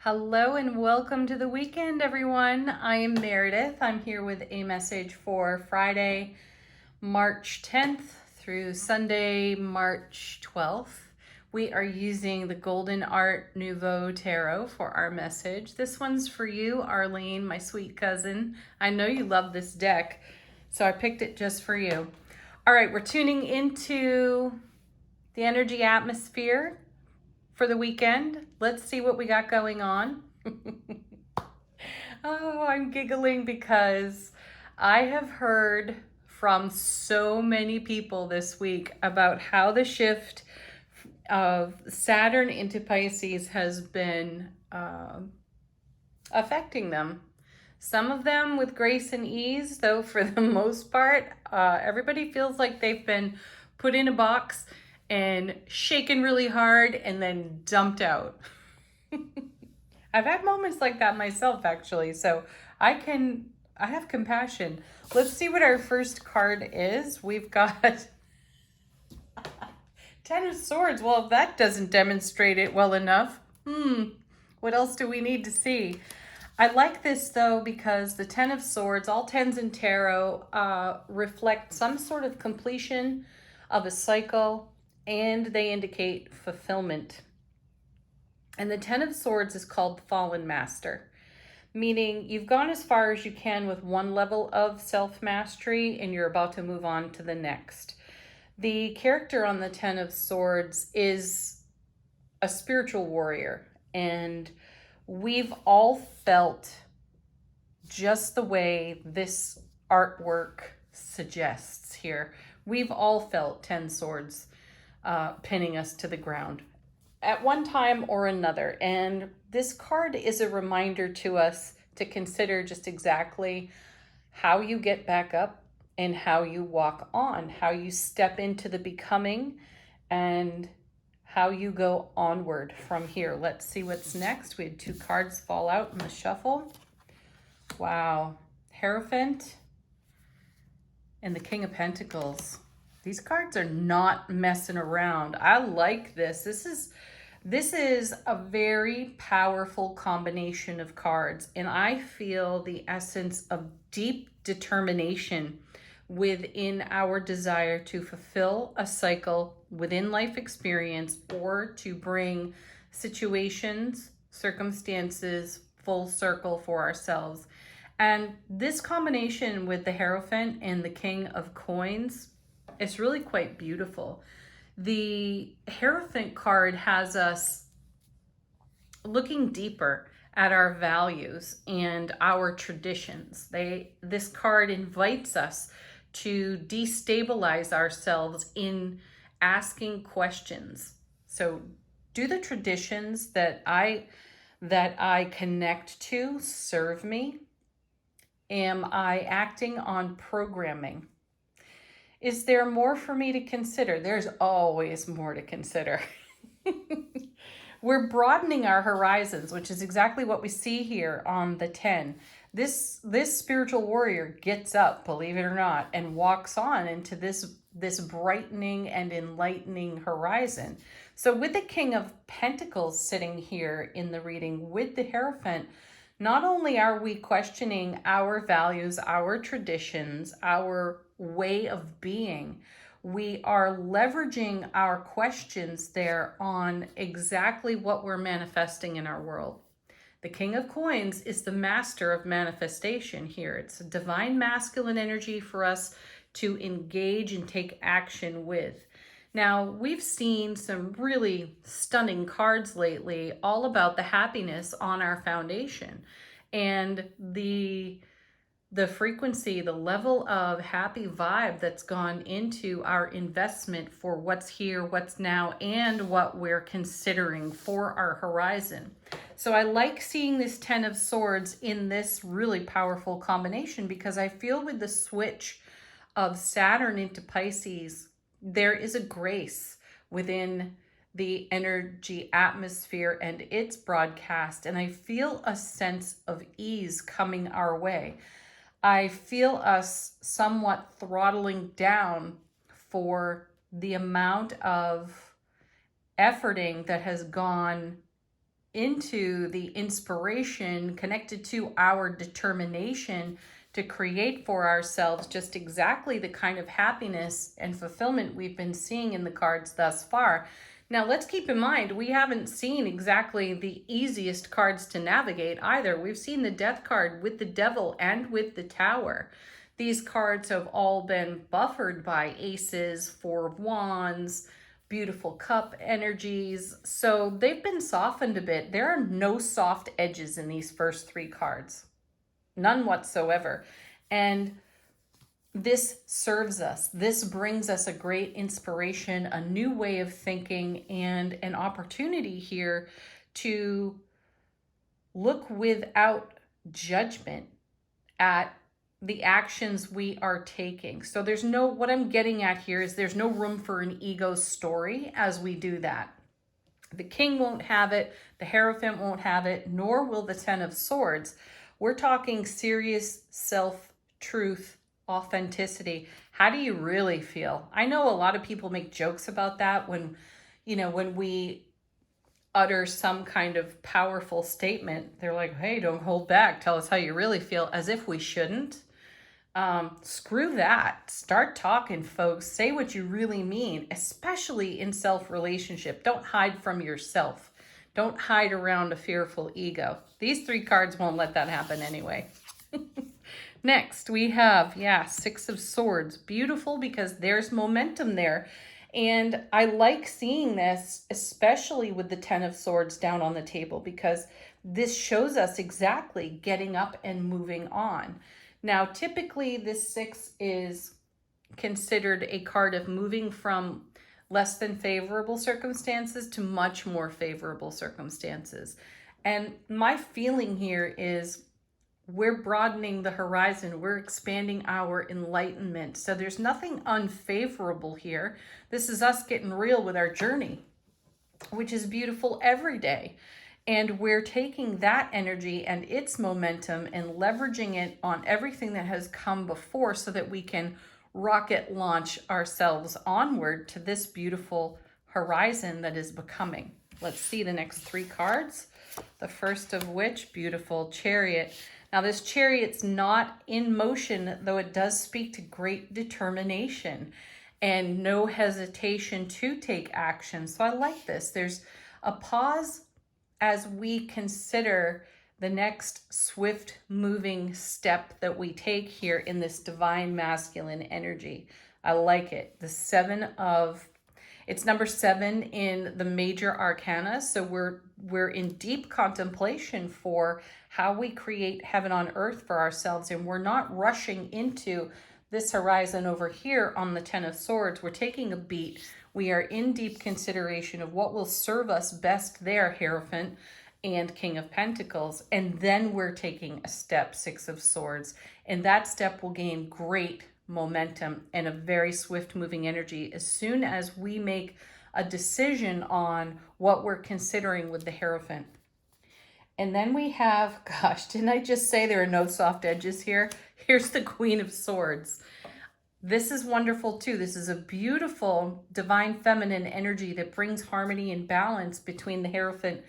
Hello and welcome to the weekend, everyone. I am Meredith. I'm here with a message for Friday, March 10th through Sunday, March 12th. We are using the Golden Art Nouveau Tarot for our message. This one's for you, Arlene, my sweet cousin. I know you love this deck, so I picked it just for you. All right, we're tuning into the energy atmosphere for the weekend. Let's see what we got going on. Oh, I'm giggling because I have heard from so many people this week about how the shift of Saturn into Pisces has been affecting them. Some of them with grace and ease, though for the most part, everybody feels like they've been put in a box and shaken really hard and then dumped out. I've had moments like that myself, actually, so I have compassion. Let's see what our first card is. We've got Ten of Swords. Well, if that doesn't demonstrate it well enough, what else do we need to see? I like this, though, because the Ten of Swords, all tens in tarot, reflect some sort of completion of a cycle, and they indicate fulfillment. And the Ten of Swords is called the Fallen Master, meaning you've gone as far as you can with one level of self-mastery and you're about to move on to the next. The character on the Ten of Swords is a spiritual warrior, and we've all felt just the way this artwork suggests here. We've all felt 10 swords pinning us to the ground at one time or another. And this card is a reminder to us to consider just exactly how you get back up and how you walk on, how you step into the becoming, and how you go onward from here. Let's see what's next. We had two cards fall out in the shuffle. Wow. Hierophant and the King of Pentacles. These cards are not messing around. I like this. This is a very powerful combination of cards, and I feel the essence of deep determination within our desire to fulfill a cycle within life experience or to bring situations, circumstances full circle for ourselves. And this combination with the Hierophant and the King of Coins is really quite beautiful. The Hierophant card has us looking deeper at our values and our traditions. This card invites us to destabilize ourselves in asking questions. So, do the traditions that I connect to serve me? Am I acting on programming? Is there more for me to consider? There's always more to consider. We're broadening our horizons, which is exactly what we see here on the 10. This spiritual warrior gets up, believe it or not, and walks on into this brightening and enlightening horizon. So with the King of Pentacles sitting here in the reading with the Hierophant, not only are we questioning our values, our traditions, our way of being, we are leveraging our questions there on exactly what we're manifesting in our world. The King of Coins is the master of manifestation here. It's a divine masculine energy for us to engage and take action with. Now, we've seen some really stunning cards lately all about the happiness on our foundation and the frequency, the level of happy vibe that's gone into our investment for what's here, what's now, and what we're considering for our horizon. So I like seeing this 10 of Swords in this really powerful combination because I feel with the switch of Saturn into Pisces, there is a grace within the energy atmosphere and its broadcast, and I feel a sense of ease coming our way. I feel us somewhat throttling down for the amount of efforting that has gone into the inspiration connected to our determination to create for ourselves just exactly the kind of happiness and fulfillment we've been seeing in the cards thus far. Now, let's keep in mind, we haven't seen exactly the easiest cards to navigate either. We've seen the Death card with the Devil and with the Tower. These cards have all been buffered by Aces, Four of Wands, beautiful cup energies. So they've been softened a bit. There are no soft edges in these first three cards, none whatsoever. And this serves us. This brings us a great inspiration, a new way of thinking, and an opportunity here to look without judgment at the actions we are taking. So there's no, what I'm getting at here is there's no room for an ego story as we do that. The King won't have it, the Hierophant won't have it, nor will the Ten of Swords. We're talking serious self-truth, authenticity. How do you really feel? I know a lot of people make jokes about that when, when we utter some kind of powerful statement. They're like, hey, don't hold back. Tell us how you really feel, as if we shouldn't. Screw that. Start talking, folks. Say what you really mean, especially in self-relationship. Don't hide from yourself. Don't hide around a fearful ego. These three cards won't let that happen anyway. Next, we have, Six of Swords. Beautiful because there's momentum there. And I like seeing this, especially with the Ten of Swords down on the table, because this shows us exactly getting up and moving on. Now, typically this six is considered a card of moving from less than favorable circumstances to much more favorable circumstances. And my feeling here is we're broadening the horizon. We're expanding our enlightenment. So there's nothing unfavorable here. This is us getting real with our journey, which is beautiful every day. And we're taking that energy and its momentum and leveraging it on everything that has come before so that we can rocket launch ourselves onward to this beautiful horizon that is becoming. Let's see the next three cards. The first of which, beautiful Chariot. Now this Chariot's not in motion, though it does speak to great determination and no hesitation to take action. So I like this. There's a pause as we consider the next swift moving step that we take here in this divine masculine energy. I like it. It's number 7 in the major arcana. So we're in deep contemplation for how we create heaven on earth for ourselves. And we're not rushing into this horizon over here on the Ten of Swords. We're taking a beat. We are in deep consideration of what will serve us best there, Hierophant and King of Pentacles. And then we're taking a step, Six of Swords. And that step will gain great momentum and a very swift moving energy as soon as we make a decision on what we're considering with the Hierophant. And then we have, gosh, didn't I just say there are no soft edges here? Here's the Queen of Swords. This is wonderful too. This is a beautiful divine feminine energy that brings harmony and balance between the Hierophant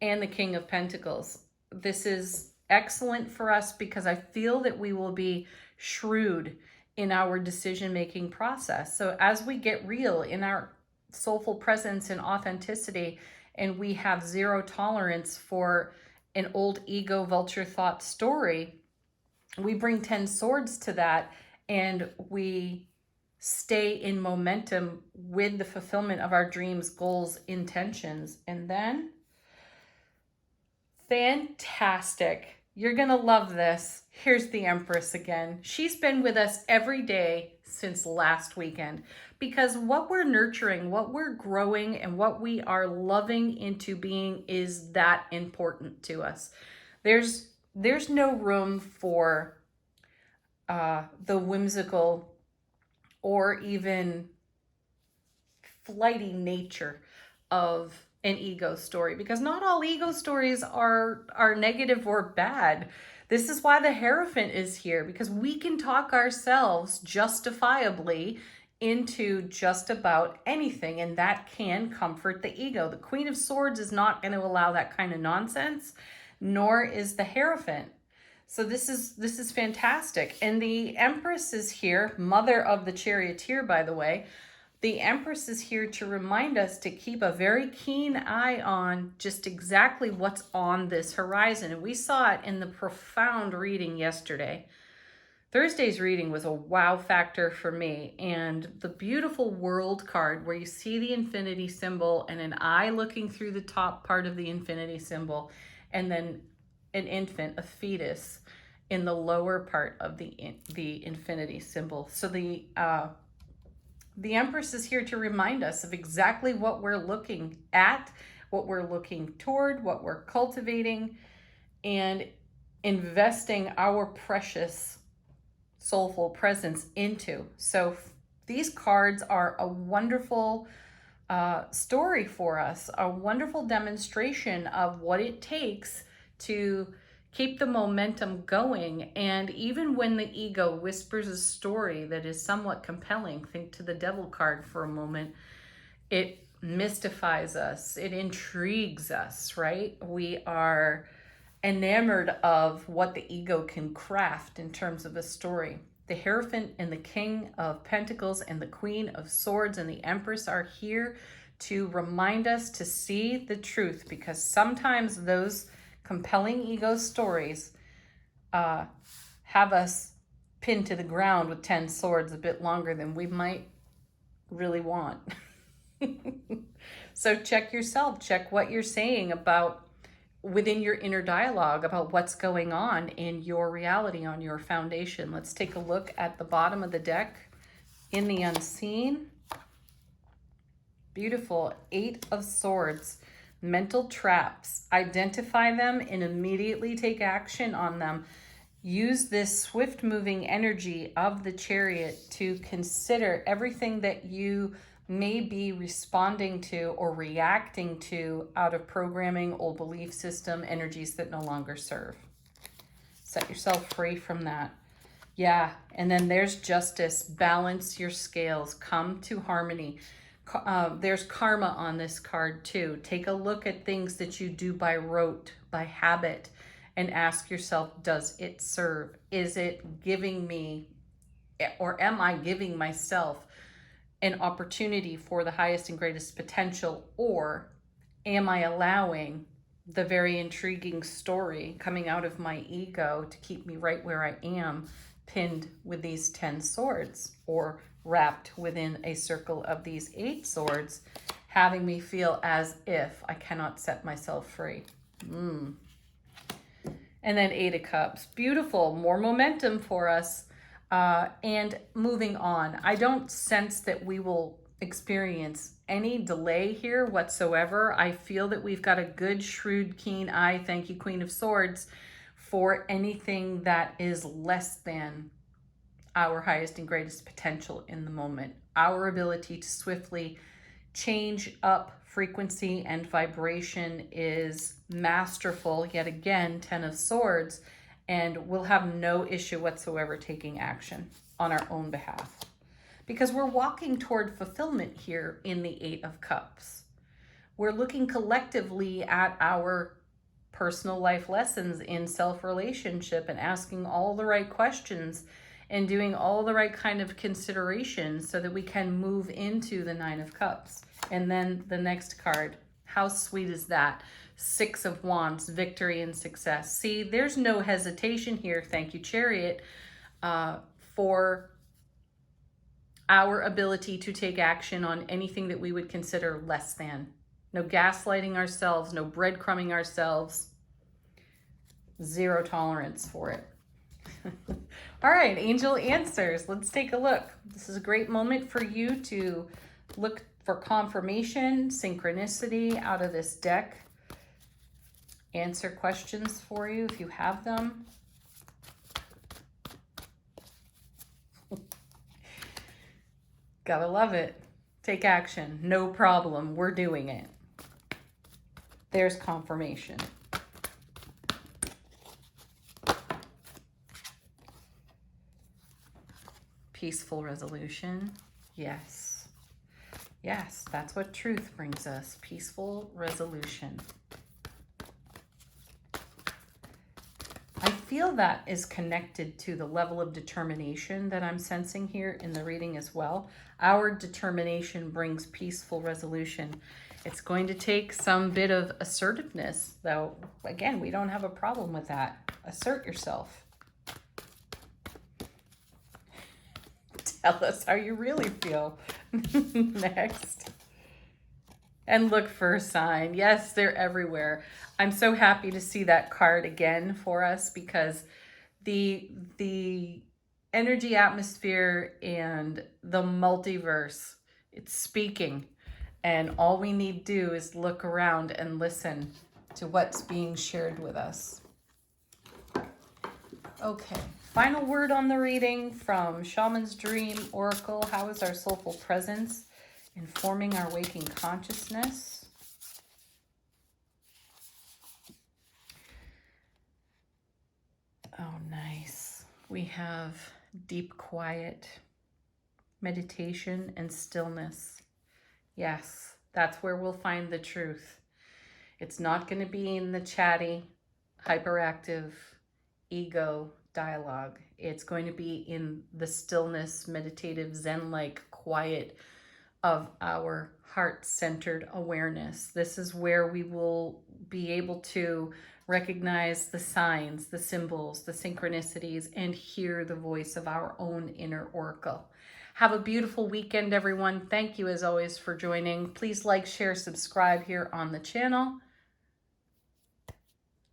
and the King of Pentacles. This is excellent for us because I feel that we will be shrewd in our decision-making process. So as we get real in our soulful presence and authenticity, and we have zero tolerance for an old ego vulture thought story, we bring 10 swords to that, and we stay in momentum with the fulfillment of our dreams, goals, intentions. And then, fantastic. You're going to love this. Here's the Empress again. She's been with us every day since last weekend because what we're nurturing, what we're growing, and what we are loving into being is that important to us. There's no room for the whimsical or even flighty nature of an ego story, because not all ego stories are negative or bad. This is why the Hierophant is here, because we can talk ourselves justifiably into just about anything, and that can comfort the ego. The Queen of Swords is not going to allow that kind of nonsense, nor is the Hierophant. So this is fantastic. And the Empress is here, mother of the Charioteer, by the way. The Empress is here to remind us to keep a very keen eye on just exactly what's on this horizon. And we saw it in the profound reading yesterday. Thursday's reading was a wow factor for me, and the beautiful world card where you see the infinity symbol and an eye looking through the top part of the infinity symbol, and then an infant, a fetus, in the lower part of the infinity symbol. So the Empress is here to remind us of exactly what we're looking at, what we're looking toward, what we're cultivating, and investing our precious soulful presence into. So these cards are a wonderful story for us, a wonderful demonstration of what it takes to keep the momentum going. And even when the ego whispers a story that is somewhat compelling, think to the Devil card for a moment, it mystifies us, it intrigues us, right? We are enamored of what the ego can craft in terms of a story. The Hierophant and the King of Pentacles and the Queen of Swords and the Empress are here to remind us to see the truth, because sometimes those compelling ego stories have us pinned to the ground with 10 swords a bit longer than we might really want. So check yourself, check what you're saying about within your inner dialogue about what's going on in your reality, on your foundation. Let's take a look at the bottom of the deck in the unseen. Beautiful. 8 of Swords. Mental traps. Identify them and immediately take action on them. Use this swift moving energy of the Chariot to consider everything that you may be responding to or reacting to out of programming, old belief system, energies that no longer serve. Set yourself free from that. Yeah, and then there's Justice. Balance your scales. Come to harmony. There's karma on this card too. Take a look at things that you do by rote, by habit, and ask yourself, does it serve? Is it giving me, or am I giving myself an opportunity for the highest and greatest potential, or am I allowing the very intriguing story coming out of my ego to keep me right where I am, pinned with these 10 swords, or wrapped within a circle of these 8 swords, having me feel as if I cannot set myself free. And then 8 of Cups. Beautiful, more momentum for us. And moving on, I don't sense that we will experience any delay here whatsoever. I feel that we've got a good, shrewd, keen eye, thank you, Queen of Swords, for anything that is less than our highest and greatest potential in the moment. Our ability to swiftly change up frequency and vibration is masterful. Yet again, 10 of Swords. And we'll have no issue whatsoever taking action on our own behalf, because we're walking toward fulfillment here in the 8 of Cups. We're looking collectively at our personal life lessons in self-relationship and asking all the right questions and doing all the right kind of considerations so that we can move into the 9 of Cups. And then the next card, how sweet is that? 6 of Wands, victory and success. See, there's no hesitation here, thank you, Chariot, for our ability to take action on anything that we would consider less than. No gaslighting ourselves, no breadcrumbing ourselves, zero tolerance for it. All right, angel answers. Let's take a look. This is a great moment for you to look for confirmation, synchronicity out of this deck. Answer questions for you if you have them. Gotta love it. Take action. No problem. We're doing it. There's confirmation. Peaceful resolution. Yes. Yes, that's what truth brings us. Peaceful resolution. I feel that is connected to the level of determination that I'm sensing here in the reading as well. Our determination brings peaceful resolution. It's going to take some bit of assertiveness, though. Again, we don't have a problem with that. Assert yourself. Tell us how you really feel. Next. And look for a sign. Yes, they're everywhere. I'm so happy to see that card again for us, because the energy atmosphere and the multiverse, it's speaking. And all we need to do is look around and listen to what's being shared with us. Okay, final word on the reading from Shaman's Dream Oracle. How is our soulful presence informing our waking consciousness? Oh, nice. We have deep quiet, meditation, and stillness. Yes, that's where we'll find the truth. It's not going to be in the chatty, hyperactive, ego dialogue. It's going to be in the stillness, meditative, Zen-like quiet of our heart-centered awareness. This is where we will be able to recognize the signs, the symbols, the synchronicities, and hear the voice of our own inner oracle. Have a beautiful weekend, everyone. Thank you, as always, for joining. Please like, share, subscribe here on the channel.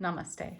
Namaste.